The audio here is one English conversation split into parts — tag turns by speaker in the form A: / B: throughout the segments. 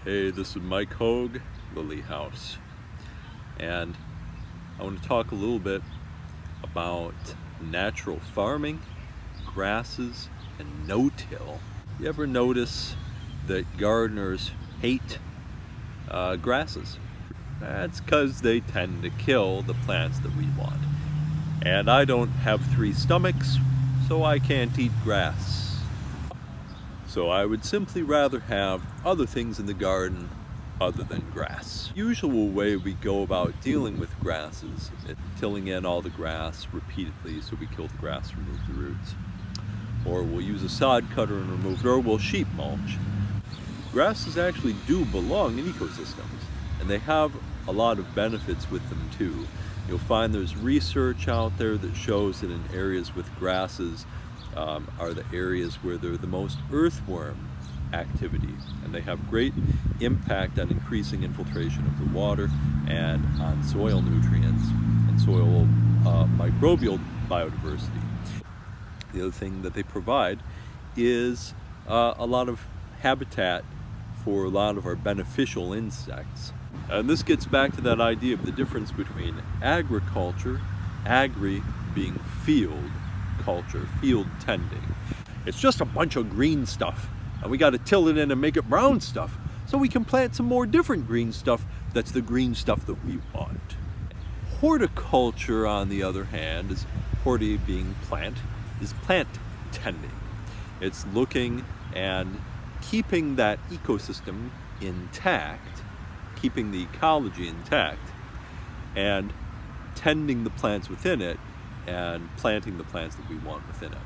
A: Hey, this is Mike Hogue, Lily House, and I want to talk a little bit about natural farming, grasses, and no-till. You ever notice that gardeners hate grasses? That's because they tend to kill the plants that we want. And I don't have 3 stomachs, so I can't eat grass. So I would simply rather have other things in the garden other than grass. The usual way we go about dealing with grasses is tilling in all the grass repeatedly so we kill the grass, remove the roots. Or we'll use a sod cutter and remove it, or we'll sheet mulch. Grasses actually do belong in ecosystems, and they have a lot of benefits with them too. You'll find there's research out there that shows that in areas with grasses are the areas where they're the most earthworm activity, and they have great impact on increasing infiltration of the water and on soil nutrients and soil microbial biodiversity. The other thing that they provide is a lot of habitat for a lot of our beneficial insects. And this gets back to that idea of the difference between agriculture, agri being field culture, field tending. It's just a bunch of green stuff, and we got to till it in and make it brown stuff so we can plant some more different green stuff that's the green stuff that we want. Horticulture, on the other hand, is horti being plant, is plant tending. It's looking and keeping that ecosystem intact, keeping the ecology intact, and tending the plants within it and planting the plants that we want within it.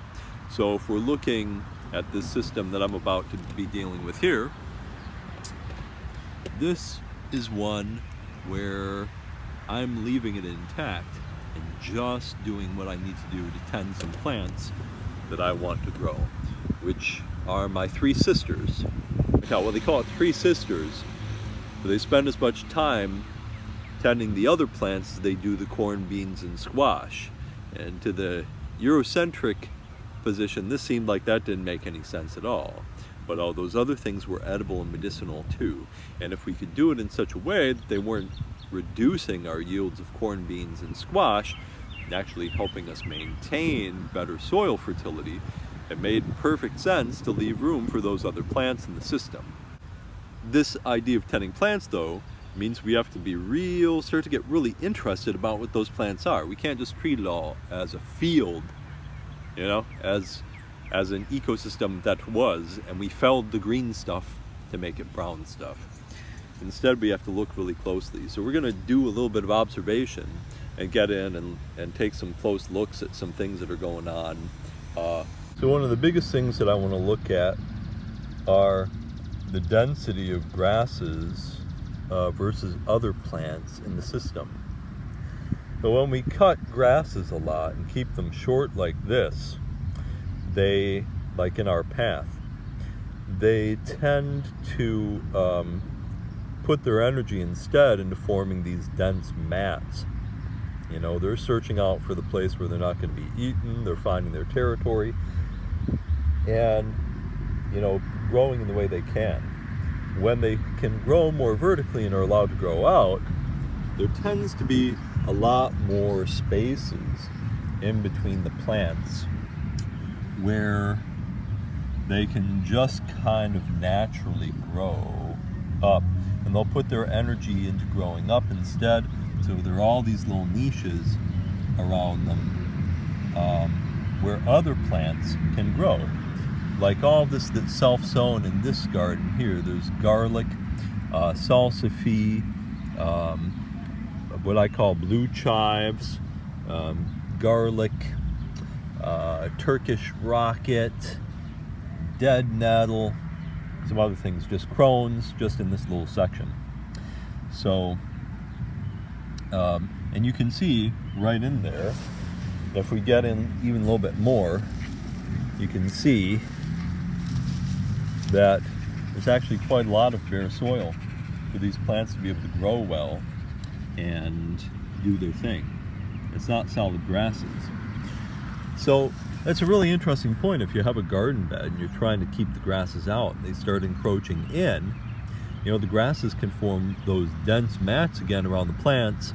A: So if we're looking at this system that I'm about to be dealing with here, this is one where I'm leaving it intact and just doing what I need to do to tend some plants that I want to grow, which are my 3 sisters. Well, they call it 3 sisters, but they spend as much time tending the other plants as they do the corn, beans, and squash. And to the Eurocentric position, this seemed like that didn't make any sense at all. But all those other things were edible and medicinal too. And if we could do it in such a way that they weren't reducing our yields of corn, beans, and squash, and actually helping us maintain better soil fertility, it made perfect sense to leave room for those other plants in the system. This idea of tending plants, though, means we have to start to get really interested about what those plants are. We can't just treat it all as a field, as an ecosystem that was, and we felled the green stuff to make it brown stuff. Instead, we have to look really closely. So we're going to do a little bit of observation and get in and take some close looks at some things that are going on. So one of the biggest things that I want to look at are the density of grasses versus other plants in the system. But when we cut grasses a lot and keep them short like this, they, like in our path, they tend to put their energy instead into forming these dense mats. They're searching out for the place where they're not going to be eaten, they're finding their territory, and growing in the way they can. When they can grow more vertically and are allowed to grow out, there tends to be a lot more spaces in between the plants where they can just kind of naturally grow up, and they'll put their energy into growing up instead. So there are all these little niches around them where other plants can grow. Like all this that's self-sown in this garden here, there's garlic, salsify, what I call blue chives, garlic, Turkish rocket, dead nettle, some other things, just crones, just in this little section. So, and you can see right in there, if we get in even a little bit more, you can see that there's actually quite a lot of bare soil for these plants to be able to grow well and do their thing. It's not solid grasses. So that's a really interesting point. If you have a garden bed and you're trying to keep the grasses out and they start encroaching in, you know, the grasses can form those dense mats again around the plants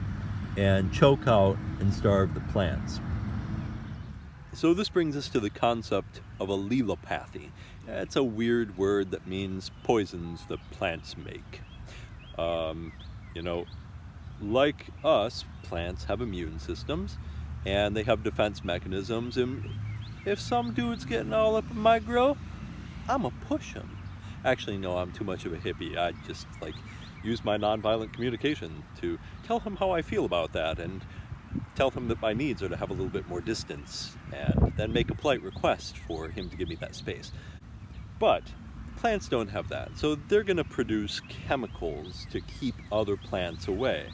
A: and choke out and starve the plants. So this brings us to the concept of allelopathy. It's a weird word that means poisons that plants make. You know, like us, plants have immune systems and they have defense mechanisms, and if some dude's getting all up in my grill, I'ma push him. Actually, no, I'm too much of a hippie. I just like use my nonviolent communication to tell him how I feel about that, and tell him that my needs are to have a little bit more distance, and then make a polite request for him to give me that space. But plants don't have that, so they're going to produce chemicals to keep other plants away.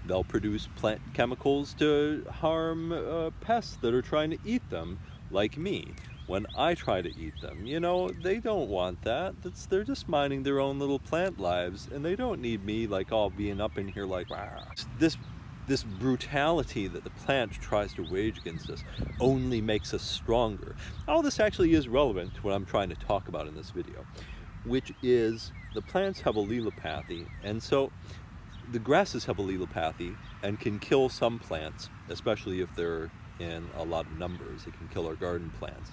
A: They'll produce plant chemicals to harm pests that are trying to eat them, like me. When I try to eat them, you know, they don't want that. They're just minding their own little plant lives, and they don't need me like all being up in here like, rah. This brutality that the plant tries to wage against us only makes us stronger. All this actually is relevant to what I'm trying to talk about in this video, which is the plants have allelopathy, and so the grasses have allelopathy and can kill some plants, especially if they're in a lot of numbers. It can kill our garden plants.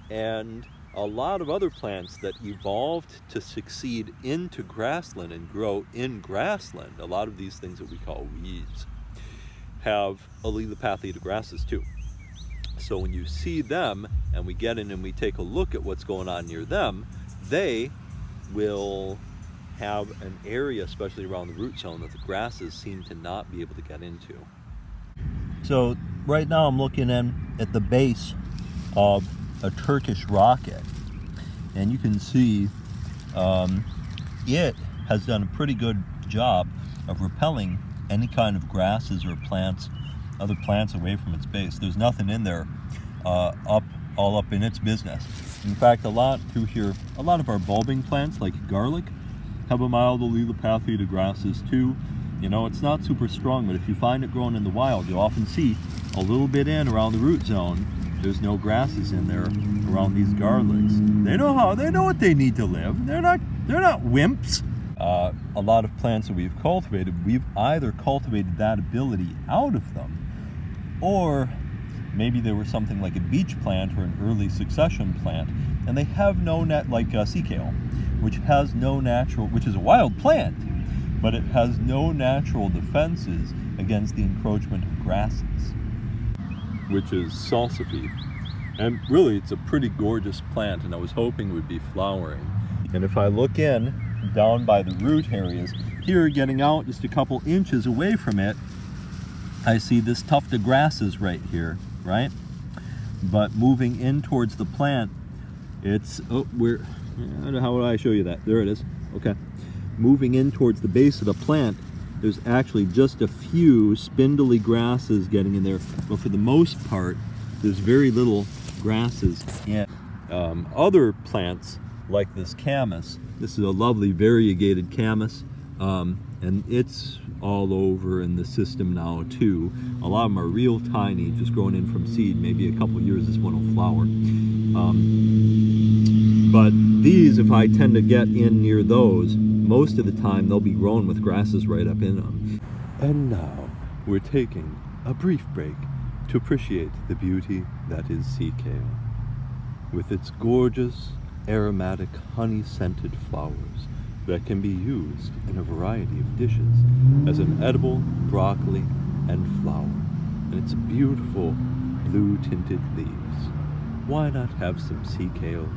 A: And a lot of other plants that evolved to succeed into grassland and grow in grassland, a lot of these things that we call weeds, have allelopathy to grasses too. So when you see them and we get in and we take a look at what's going on near them, they will have an area, especially around the root zone, that the grasses seem to not be able to get into. So right now I'm looking in at the base of a Turkish rocket, and you can see it has done a pretty good job of repelling any kind of grasses or plants, other plants away from its base. There's nothing in there all up in its business. In fact, a lot through here, a lot of our bulbing plants like garlic have a mild allelopathy to grasses too. You know, it's not super strong, but if you find it growing in the wild, you'll often see a little bit in around the root zone. There's no grasses in there around these garlics. They know what they need to live. They're not wimps. A lot of plants that we've cultivated, we've either cultivated that ability out of them, or maybe they were something like a beech plant or an early succession plant, and they have no sea kale, which has no natural, which is a wild plant, but it has no natural defenses against the encroachment of grasses, which is salsify. And really, it's a pretty gorgeous plant, and I was hoping it would be flowering. And if I look in down by the root areas, here getting out just a couple inches away from it, I see this tuft of grasses right here, right? But moving in towards the plant, it's, how would I show you that? There it is, okay. Moving in towards the base of the plant, there's actually just a few spindly grasses getting in there, but for the most part, there's very little grasses. And other plants like this camas, this is a lovely variegated camas, and it's all over in the system now too. A lot of them are real tiny, just growing in from seed. Maybe a couple years this one will flower. But these, if I tend to get in near those, most of the time they'll be grown with grasses right up in them. And now we're taking a brief break to appreciate the beauty that is sea kale, with its gorgeous, aromatic, honey-scented flowers that can be used in a variety of dishes as an edible broccoli and flower. And its beautiful blue-tinted leaves. Why not have some sea kale